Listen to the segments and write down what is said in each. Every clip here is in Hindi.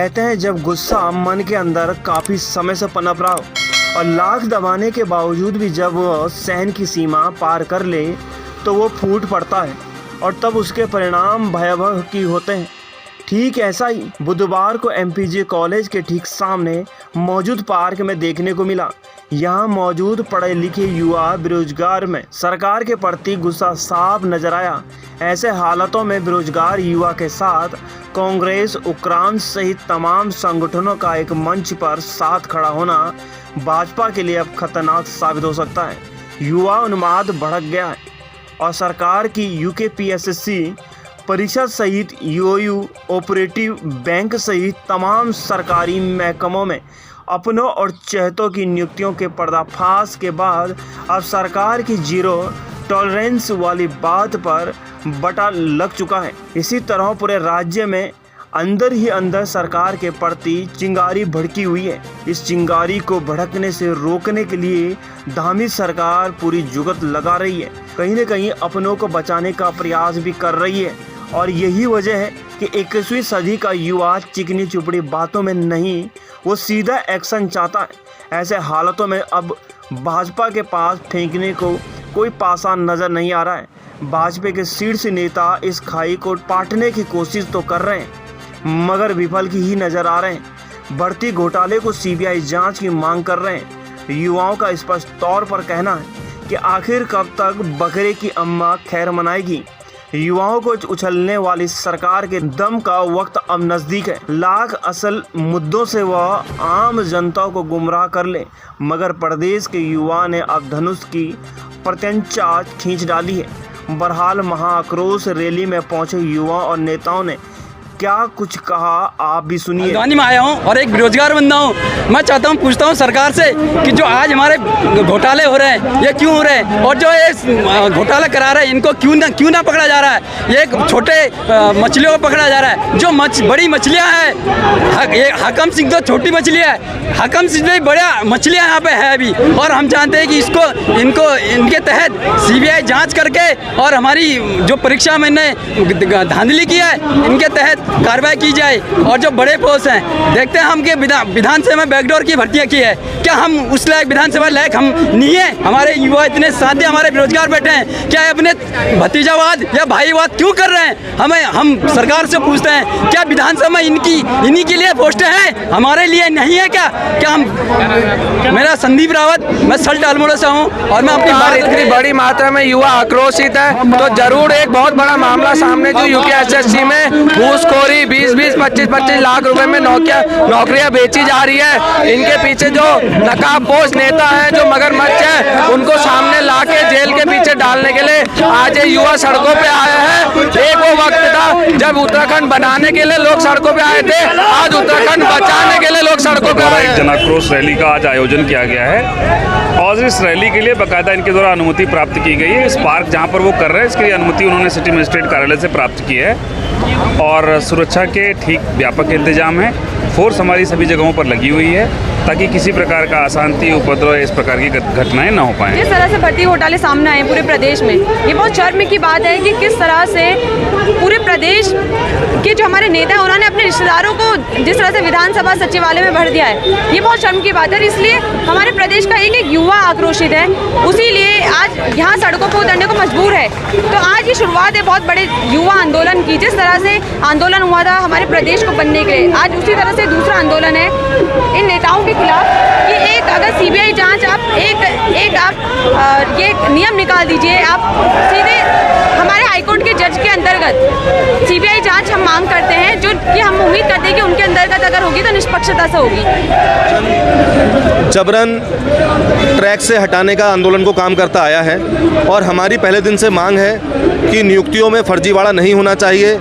कहते हैं जब गुस्सा मन के अंदर काफी समय से पनप रहा हो और लाख दबाने के बावजूद भी जब वो सहन की सीमा पार कर ले तो वो फूट पड़ता है और तब उसके परिणाम भयावह की होते हैं। ठीक ऐसा ही बुधवार को एमपीजे कॉलेज के ठीक सामने मौजूद पार्क में देखने को मिला। यहाँ मौजूद पढ़े लिखे युवा बेरोजगार में सरकार के प्रति गुस्सा साफ नजर आया। ऐसे हालातों में बेरोजगार युवा के साथ कांग्रेस, उक्रांत सहित तमाम संगठनों का एक मंच पर साथ खड़ा होना भाजपा के लिए अब खतरनाक साबित हो सकता है। युवा उन्माद भड़क गया है और सरकार की यूकेपीएससी परीक्षा सहित यूओयू, ऑपरेटिव बैंक सहित तमाम सरकारी महकमों में अपनों और चहेतों की नियुक्तियों के पर्दाफाश के बाद अब सरकार की जीरो टॉलरेंस वाली बात पर बटा लग चुका है। इसी तरह पूरे राज्य में अंदर ही अंदर सरकार के प्रति चिंगारी भड़की हुई है। इस चिंगारी को भड़कने से रोकने के लिए धामी सरकार पूरी जुगत लगा रही है, कहीं न कहीं अपनों को बचाने का प्रयास भी कर रही है। और यही वजह है कि 21वीं सदी का युवा चिकनी चुपड़ी बातों में नहीं, वो सीधा एक्शन चाहता है। ऐसे हालातों में अब भाजपा के पास फेंकने को कोई पासा नजर नहीं आ रहा है। भाजपा के शीर्ष नेता इस खाई को पाटने की कोशिश तो कर रहे हैं मगर विफल ही नजर आ रहे हैं। बढ़ती घोटाले को सीबीआई जांच की मांग कर रहे हैं। युवाओं का स्पष्ट तौर पर कहना है कि आखिर कब तक बकरे की अम्मा खैर मनाएगी। युवाओं को उछलने वाली सरकार के दम का वक्त अब नजदीक है। लाख असल मुद्दों से वह आम जनता को गुमराह कर ले मगर प्रदेश के युवा ने अब धनुष की प्रत्यंचा खींच डाली है। बहरहाल महाआक्रोश रैली में पहुंचे युवा और नेताओं ने क्या कुछ कहा, आप भी सुनिए। हल्द्वानी में आया हूँ और एक बेरोजगार बंदा हूँ। मैं चाहता हूँ, पूछता हूँ सरकार से कि जो आज हमारे घोटाले हो रहे हैं ये क्यों हो रहे हैं और जो ये घोटाला करा रहे हैं इनको क्यों ना पकड़ा जा रहा है। ये छोटे मछलियों को पकड़ा जा रहा है, जो बड़ी मछलियाँ हैं। हाकम सिंह तो छोटी मछली है, हाकम सिंह भी बड़ा मछलियाँ यहाँ पे है अभी। और हम जानते हैं कि इनके तहत सीबीआई जाँच करके और हमारी जो परीक्षा में धांधली की है इनके तहत कार्रवाई की जाए। और जो बड़े पोस्ट हैं, देखते हैं हम कि विधानसभा में बैकडोर की भर्तियां की है, क्या हम उस लायक विधानसभा लायक हम नहीं है। हमारे युवा इतने साथी हमारे बेरोजगार बैठे हैं, क्या अपने भतीजावाद या भाईवाद क्यों कर रहे हैं। हम सरकार से पूछते हैं क्या विधानसभा में इन्हीं के लिए पोस्टें हैं, हमारे लिए नहीं है क्या हम। मेरा संदीप रावत, मैं सल्ट अल्मोड़ा से हूँ और मैं अपनी इतनी बड़ी मात्रा में युवा आक्रोशित है तो जरूर एक बहुत बड़ा मामला सामने जो यूकेएसएससी में घूसखोरी 20-20, 25-25 लाख रुपए में नौकरियां बेची जा रही है। इनके पीछे जो नकाबपोश नेता हैं, जो मगरमच्छ हैं, उनको सामने लाके जेल के पीछे डालने के लिए आज ये युवा सड़कों पे आए हैं। एक वो वक्त था जब उत्तराखंड बनाने के लिए लोग सड़कों पे आए थे, आज उत्तराखंड बचाने के लिए लोग सड़कों पे आए हैं। जन आक्रोश रैली का आज आयोजन किया गया है और इस रैली के लिए बाकायदा इनके द्वारा अनुमति प्राप्त की गई है। इस पार्क जहाँ पर वो कर रहे हैं इसके लिए अनुमति उन्होंने सिटी मजिस्ट्रेट कार्यालय से प्राप्त की है और सुरक्षा के ठीक व्यापक इंतजाम है। फोर्स हमारी सभी जगहों पर लगी हुई है ताकि किसी प्रकार का अशांति, उपद्रव, इस प्रकार की घटनाएं न हो पाएं। जिस तरह से भर्ती घोटाले सामने आए पूरे प्रदेश में, ये बहुत शर्म की बात है कि किस तरह से पूरे प्रदेश के जो हमारे नेता हैं उन्होंने अपने रिश्तेदारों को जिस तरह से विधानसभा सचिवालय में भर दिया है, ये बहुत शर्म की बात है। इसलिए हमारे प्रदेश का एक युवा आक्रोशित है, उसी लिए आज यहाँ सड़कों पर उतरने को मजबूर है। तो आज ये शुरुआत है बहुत बड़े युवा आंदोलन की। जिस तरह से आंदोलन हुआ था हमारे प्रदेश को बनने के लिए, आज उसी तरह से दूसरा आंदोलन है इन नेताओं के खिलाफ कि एक अगर सीबीआई जांच आप ये नियम निकाल दीजिए, आप सीधे हमारे हाईकोर्ट के जज के अंतर्गत सीबीआई जांच हम मांग करते हैं, जो कि हम उम्मीद करते हैं कि उनके अंतर्गत अगर होगी तो निष्पक्षता से होगी। जबरन ट्रैक से हटाने का आंदोलन को काम करता आया है और हमारी पहले दिन से मांग है कि नियुक्तियों में फर्जीवाड़ा नहीं होना चाहिए।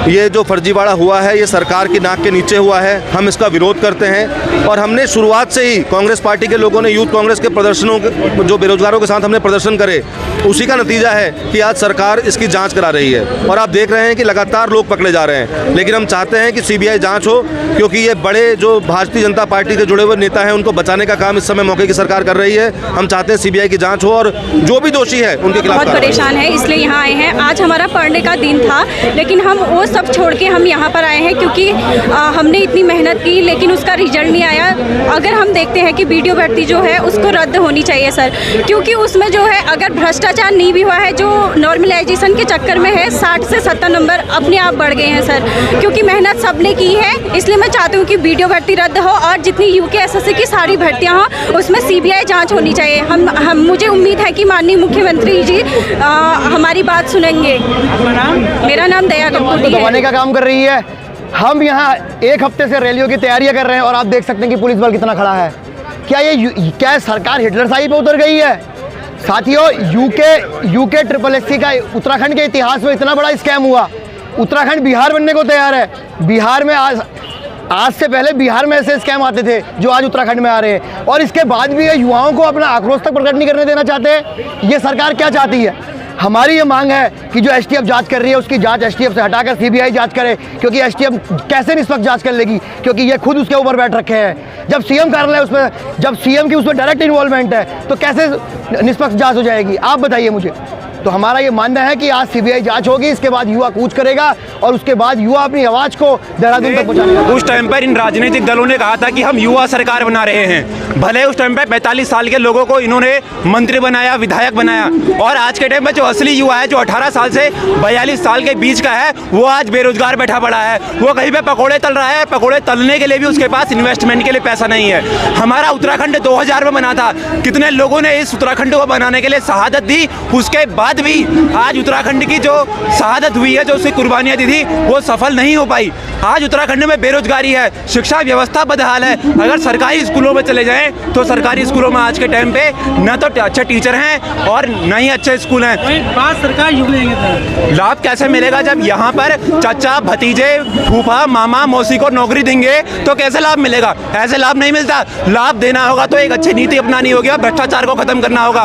ये जो फर्जीवाड़ा हुआ है ये सरकार की नाक के नीचे हुआ है, हम इसका विरोध करते हैं। और हमने शुरुआत से ही कांग्रेस पार्टी के लोगों ने यूथ कांग्रेस के प्रदर्शनों के जो बेरोजगारों के साथ हमने प्रदर्शन करे, उसी का नतीजा है कि आज सरकार इसकी जांच करा रही है। और आप देख रहे हैं कि लगातार लोग पकड़े जा रहे हैं, लेकिन हम चाहते हैं कि सीबीआई जांच हो, क्योंकि ये बड़े जो भारतीय जनता पार्टी से जुड़े हुए नेता हैं उनको बचाने का काम इस समय मौके की सरकार कर रही है। हम चाहते हैं सीबीआई की जांच हो और जो भी दोषी है उनके खिलाफ। बहुत परेशान है, इसलिए यहाँ आए हैं। आज हमारा पढ़ने का दिन था, लेकिन हम वो सब छोड़ के हम यहाँ पर आए हैं, क्योंकि हमने इतनी मेहनत की लेकिन उसका रिजल्ट नहीं आया। अगर हम देखते हैं कि वीडियो भर्ती जो है उसको रद्द होनी चाहिए सर, क्योंकि उसमें जो है अगर भ्रष्टाचार नहीं भी हुआ है, जो नॉर्मलाइजेशन के चक्कर में है 60 से 70 नंबर अपने आप बढ़ गए हैं सर, क्योंकि मेहनत सबने की है। इसलिए मैं चाहती हूँ कि वीडियो भर्ती रद्द हो और जितनी यूकेएसएससी की सारी भर्तियाँ हों उसमें सीबीआई जांच होनी चाहिए। हम मुझे उम्मीद है कि माननीय मुख्यमंत्री जी हमारी बात सुनेंगे। मेरा नाम दया कपूर दबाने का काम कर रही है। हम यहाँ एक हफ्ते से रैलियों की तैयारियां कर रहे हैं और आप देख सकते हैं कि पुलिस बल कितना खड़ा है। क्या सरकार हिटलरशाही पे उतर गई है? साथियों, यूके SSSC का उत्तराखंड के इतिहास में इतना बड़ा स्कैम हुआ। उत्तराखंड बिहार बनने को तैयार है। बिहार में आज से पहले बिहार में ऐसे स्कैम आते थे जो आज उत्तराखंड में आ रहे हैं, और इसके बाद भी ये युवाओं को अपना आक्रोश तक प्रकट नहीं करने देना चाहते। ये सरकार क्या चाहती है? हमारी ये मांग है कि जो एसटीएफ जांच कर रही है उसकी जांच एसटीएफ से हटाकर सीबीआई जांच करे, क्योंकि एसटीएफ कैसे निष्पक्ष जांच कर लेगी, क्योंकि ये खुद उसके ऊपर बैठ रखे हैं। जब सीएम कार्यालय उसमें, जब सीएम की उसमें डायरेक्ट इन्वॉल्वमेंट है तो कैसे निष्पक्ष जांच हो जाएगी? आप बताइए मुझे। तो हमारा ये मानना है कि आज सीबीआई जांच होगी, इसके बाद युवा कूच करेगा और उसके बाद युवा अपनी आवाज को देहरादून तक पहुंचाएगा। उस टाइम पर इन राजनीतिक दलों ने कहा था कि हम युवा सरकार बना रहे हैं। भले उस टाइम पर 45 साल के लोगों को इन्होंने मंत्री बनाया, विधायक बनाया, और आज के टाइम में जो असली युवा है, जो 18 साल से 42 साल के बीच का है, वो आज बेरोजगार बैठा पड़ा है। वो कहीं पे पकौड़े तल रहा है, पकौड़े तलने के लिए भी उसके पास इन्वेस्टमेंट के लिए पैसा नहीं है। हमारा उत्तराखंड 2000 में बना था। कितने लोगों ने इस उत्तराखंड को बनाने के लिए शहादत दी, उसके बाद भी आज उत्तराखंड की जो शहादत हुई है, जो उसकी कुर्बानियां दी थी, वो सफल नहीं हो पाई। आज उत्तराखंड में बेरोजगारी है, शिक्षा व्यवस्था बदहाल है। अगर सरकारी स्कूलों में चले जाएं तो सरकारी स्कूलों में आज के टाइम पे न तो अच्छे टीचर हैं और न ही अच्छे स्कूल हैं। बात सरकार लाभ कैसे मिलेगा जब यहाँ पर चाचा, भतीजे, फूफा, मामा, मौसी को नौकरी देंगे तो कैसे लाभ मिलेगा? ऐसे लाभ नहीं मिलता। लाभ देना होगा तो एक अच्छी नीति अपनानी होगी, भ्रष्टाचार को खत्म करना होगा।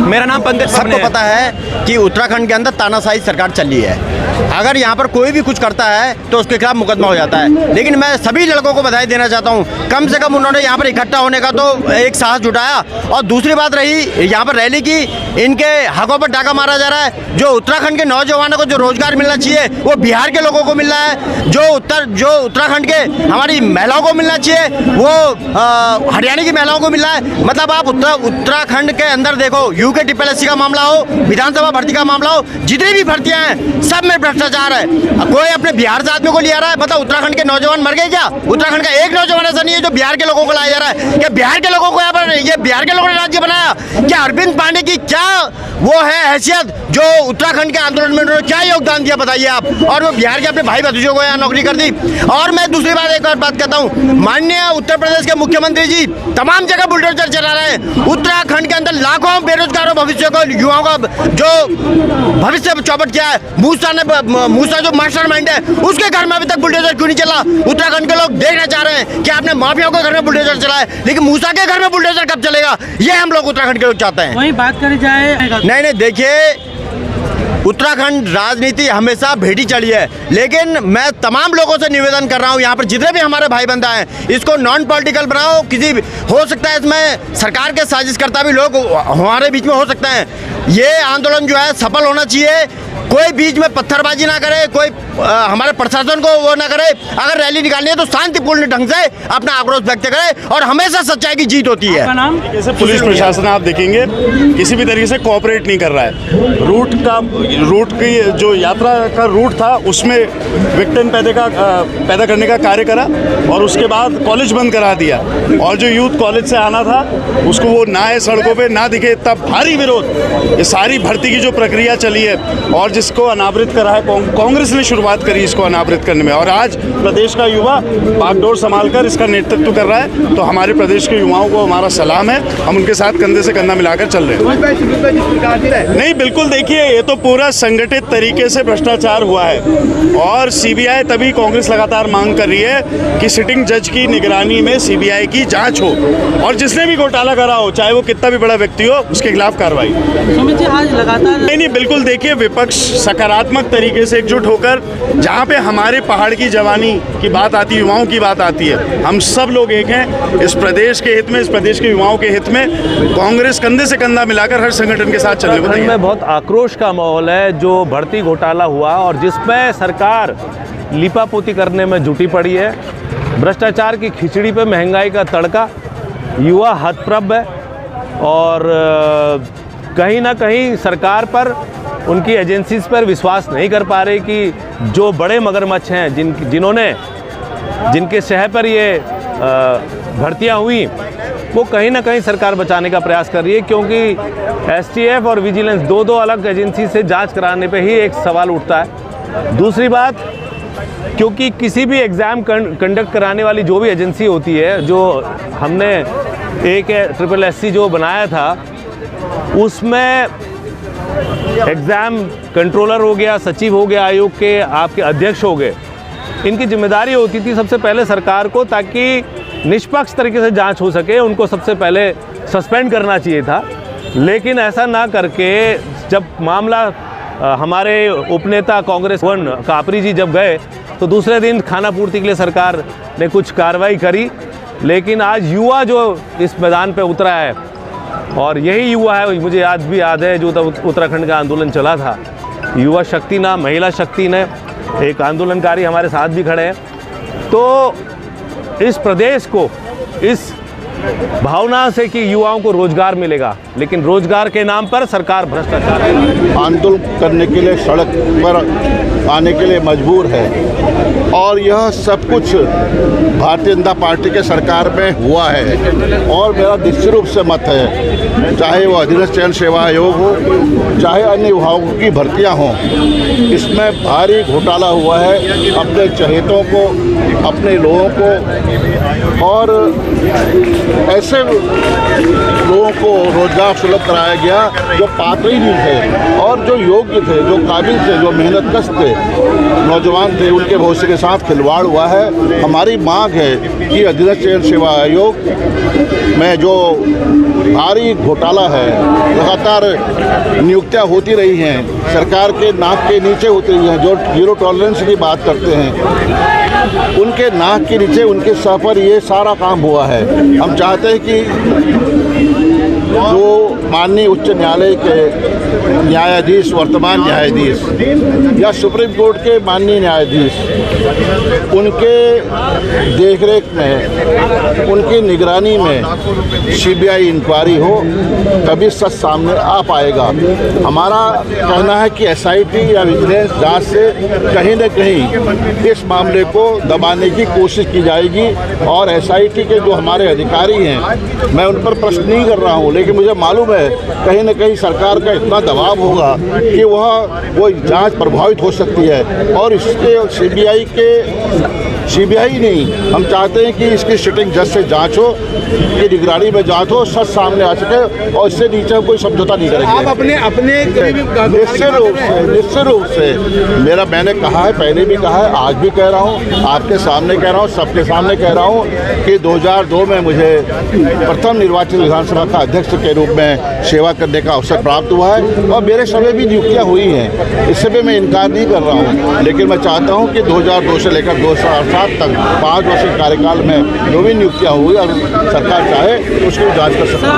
मेरा नाम पंकज। सबको पता है कि उत्तराखंड के अंदर तानाशाही सरकार चल रही है। अगर यहाँ पर कोई भी कुछ करता है तो उसके खिलाफ मुकदमा हो जाता है। लेकिन मैं सभी लड़कों को बधाई देना चाहता हूँ, कम से कम उन्होंने यहाँ पर इकट्ठा होने का तो एक साहस जुटाया। और दूसरी बात रही यहाँ पर रैली की, इनके हकों पर डाका मारा जा रहा है। जो उत्तराखंड के नौजवानों को जो रोजगार मिलना चाहिए वो बिहार के लोगों को मिल रहा है। जो उत्तराखंड के हमारी महिलाओं को मिलना चाहिए वो हरियाणा की महिलाओं को मिल रहा है। मतलब आप उत्तराखंड के अंदर देखो, यूके SSSC का मामला हो, विधानसभा भर्ती का मामला हो, जितनी भी भर्तियां हैं सब में भ्रष्टाचार है। कोई अपने बिहार से आदमी को ले आ रहा है। मतलब उत्तराखंड के नौजवान मर गए क्या? उत्तराखंड का एक नौजवान ऐसा नहीं है जो बिहार के लोगों को लाया जा रहा है। क्या बिहार के लोगों को यहाँ पर, ये बिहार के लोगों ने राज्य बनाया? क्या अरविंद पांडे की क्या वो है हैसियत जो उत्तराखंड के आंदोलन में उन्होंने क्या योगदान दिया बताइए आप? और वो बिहार के अपने भाई भतीजों को यहाँ नौकरी कर दी। और मैं दूसरी बात एक और बात कहता हूँ, माननीय उत्तर प्रदेश के मुख्यमंत्री जी तमाम जगह बुलडोजर चला रहे हैं। उत्तराखंड के अंदर लाखों बेरोजगारों भविष्य को, युवाओं का जो भविष्य चौपट किया है, मूसा जो मास्टरमाइंड है उसके घर में अभी तक बुलडोजर क्यों नहीं चला? उत्तराखंड के लोग देखना चाह रहे हैं कि आपने माफियाओं के घर में बुलडोजर चलाए, लेकिन मूसा के घर में बुलडोजर कब चलेगा? ये हम लोग उत्तराखंड के लोग चाहते हैं। वही बात करी जाए। नहीं, देखिए उत्तराखंड राजनीति हमेशा भेड़ी चढ़ी है, लेकिन मैं तमाम लोगों से निवेदन कर रहा हूँ, यहाँ पर जितने भी हमारे भाई बंदा हैं, इसको नॉन पॉलिटिकल बनाओ। किसी हो सकता है इसमें सरकार के साजिशकर्ता भी लोग हमारे बीच में हो सकते हैं। ये आंदोलन जो है सफल होना चाहिए। कोई बीच में पत्थरबाजी ना करे, कोई हमारे प्रशासन को वो ना करे। अगर रैली निकालनी है तो शांतिपूर्ण ढंग से अपना आक्रोश व्यक्त करे, और हमेशा सच्चाई की जीत होती है। जैसे पुलिस प्रशासन आप देखेंगे किसी भी तरीके से कोऑपरेट नहीं कर रहा है। रूट की जो यात्रा का रूट था उसमें विघटन पैदा करने का कार्य करा, और उसके बाद कॉलेज बंद करा दिया। और जो यूथ कॉलेज से आना था उसको वो ना आए सड़कों पे, ना दिखे। इतना भारी विरोध, ये सारी भर्ती की जो प्रक्रिया चली है और जिसको अनावृत करा है कांग्रेस ने शुरुआत करी इसको अनावृत करने में, और आज प्रदेश का युवा बागडोर संभालकर इसका नेतृत्व कर रहा है। तो हमारे प्रदेश के युवाओं को हमारा सलाम है, हम उनके साथ कंधे से कंधा मिलाकर चल रहे हैं। नहीं, बिल्कुल देखिए, ये तो पूरा संगठित तरीके से भ्रष्टाचार हुआ है, और सीबीआई तभी कांग्रेस लगातार मांग कर रही है कि सिटिंग जज की निगरानी में सीबीआई की जांच हो, और जिसने भी घोटाला करा हो, चाहे वो कितना भी बड़ा व्यक्ति हो, उसके खिलाफ कार्रवाई। सुमित जी, आज लगातार नहीं, बिल्कुल देखिए, विपक्ष पक्ष सकारात्मक तरीके से एकजुट होकर, जहाँ पे हमारे पहाड़ की जवानी की बात आती है, युवाओं की बात आती है, हम सब लोग एक हैं इस प्रदेश के हित में, इस प्रदेश के युवाओं के हित में। कांग्रेस कंधे से कंधा मिलाकर हर संगठन के साथ चलने को तैयार है। में बहुत आक्रोश का माहौल है जो भर्ती घोटाला हुआ और जिसमें सरकार लिपापोती करने में जुटी पड़ी है। भ्रष्टाचार की खिचड़ी पे महंगाई का तड़का, युवा हतप्रभ है और कहीं ना कहीं सरकार पर, उनकी एजेंसीज पर विश्वास नहीं कर पा रहे कि जो बड़े मगरमच्छ हैं जिनके शह पर ये भर्तियां हुई, वो कहीं ना कहीं सरकार बचाने का प्रयास कर रही है, क्योंकि एसटीएफ और विजिलेंस दो अलग एजेंसी से जांच कराने पे ही एक सवाल उठता है। दूसरी बात, क्योंकि किसी भी एग्ज़ाम कंडक्ट कराने वाली जो भी एजेंसी होती है, जो हमने एक SSSC जो बनाया था, उसमें एग्ज़ाम कंट्रोलर हो गया, सचिव हो गया, आयोग के आपके अध्यक्ष हो गए, इनकी जिम्मेदारी होती थी सबसे पहले सरकार को, ताकि निष्पक्ष तरीके से जांच हो सके, उनको सबसे पहले सस्पेंड करना चाहिए था। लेकिन ऐसा ना करके जब मामला हमारे उपनेता कांग्रेस वन कापरी जी जब गए तो दूसरे दिन खाना पूर्ति के लिए सरकार ने कुछ कार्रवाई करी। लेकिन आज युवा जो इस मैदान पे उतरा है, और यही युवा है, मुझे आज भी याद है जो उत्तराखंड का आंदोलन चला था, युवा शक्ति नाम महिला शक्ति ने, एक आंदोलनकारी हमारे साथ भी खड़े हैं। तो इस प्रदेश को इस भावना से कि युवाओं को रोजगार मिलेगा, लेकिन रोजगार के नाम पर सरकार भ्रष्टाचार आंदोलन करने के लिए सड़क पर आने के लिए मजबूर है, और यह सब कुछ भारतीय जनता पार्टी के सरकार में हुआ है। और मेरा निश्चित रूप से मत है, चाहे वो अधीनस्थ चयन सेवा आयोग हो, चाहे अन्य विभागों की भर्तियां हों, इसमें भारी घोटाला हुआ है। अपने चहेतों को, अपने लोगों को और ऐसे लोगों को रोजगार सुलभ कराया गया जो पात्र ही नहीं थे और जो योग्य थे, जो काबिल थे, जो मेहनतकश थे, नौजवान थे, उनके भविष्य के साथ खिलवाड़ हुआ है। हमारी मांग है कि अधीनस्थ चयन सेवा आयोग में जो भारी घोटाला है, लगातार नियुक्तियां होती रही हैं, सरकार के नाक के नीचे होती रही हैं, जो जीरो टॉलरेंस की बात करते हैं, उनके नाक के नीचे, उनके सर पर ये सारा काम हुआ है। हम चाहते हैं कि जो माननीय उच्च न्यायालय के न्यायाधीश, वर्तमान न्यायाधीश या सुप्रीम कोर्ट के माननीय न्यायाधीश, उनके देखरेख में, उनकी निगरानी में सीबीआई इंक्वायरी हो, तभी सच सामने आ पाएगा। हमारा कहना है कि एसआईटी या विजिलेंस जांच से कहीं न कहीं इस मामले को दबाने की कोशिश की जाएगी। और एसआईटी के जो हमारे अधिकारी हैं, मैं उन पर प्रश्न नहीं कर रहा हूँ, लेकिन मुझे मालूम है कहीं न कहीं सरकार का इतना दबाव होगा कि वो जांच प्रभावित हो सकती है। और इसके सीबीआई नहीं, हम चाहते हैं कि इसकी सिटिंग जज से जांच हो, कि निगरानी में जांच हो, सच सामने आ सके, और इससे नीचे हम कोई समझौता नहीं करेंगे। आप अपने निश्चित रूप से मैंने कहा है, पहले भी कहा है, आज भी कह रहा हूँ, आपके सामने कह रहा हूँ, सबके सामने कह रहा हूँ कि 2002 में मुझे प्रथम निर्वाचित विधानसभा का अध्यक्ष के रूप में सेवा करने का अवसर प्राप्त हुआ है, और मेरे समय भी नियुक्तियाँ हुई हैं, इससे भी मैं इनकार नहीं कर रहा हूँ। लेकिन मैं चाहता हूँ कि 2002 से लेकर 2007 तक 5 वर्ष के कार्यकाल में जो भी नियुक्तियाँ हुई, अगर सरकार चाहे उसकी जाँच कर सकती है।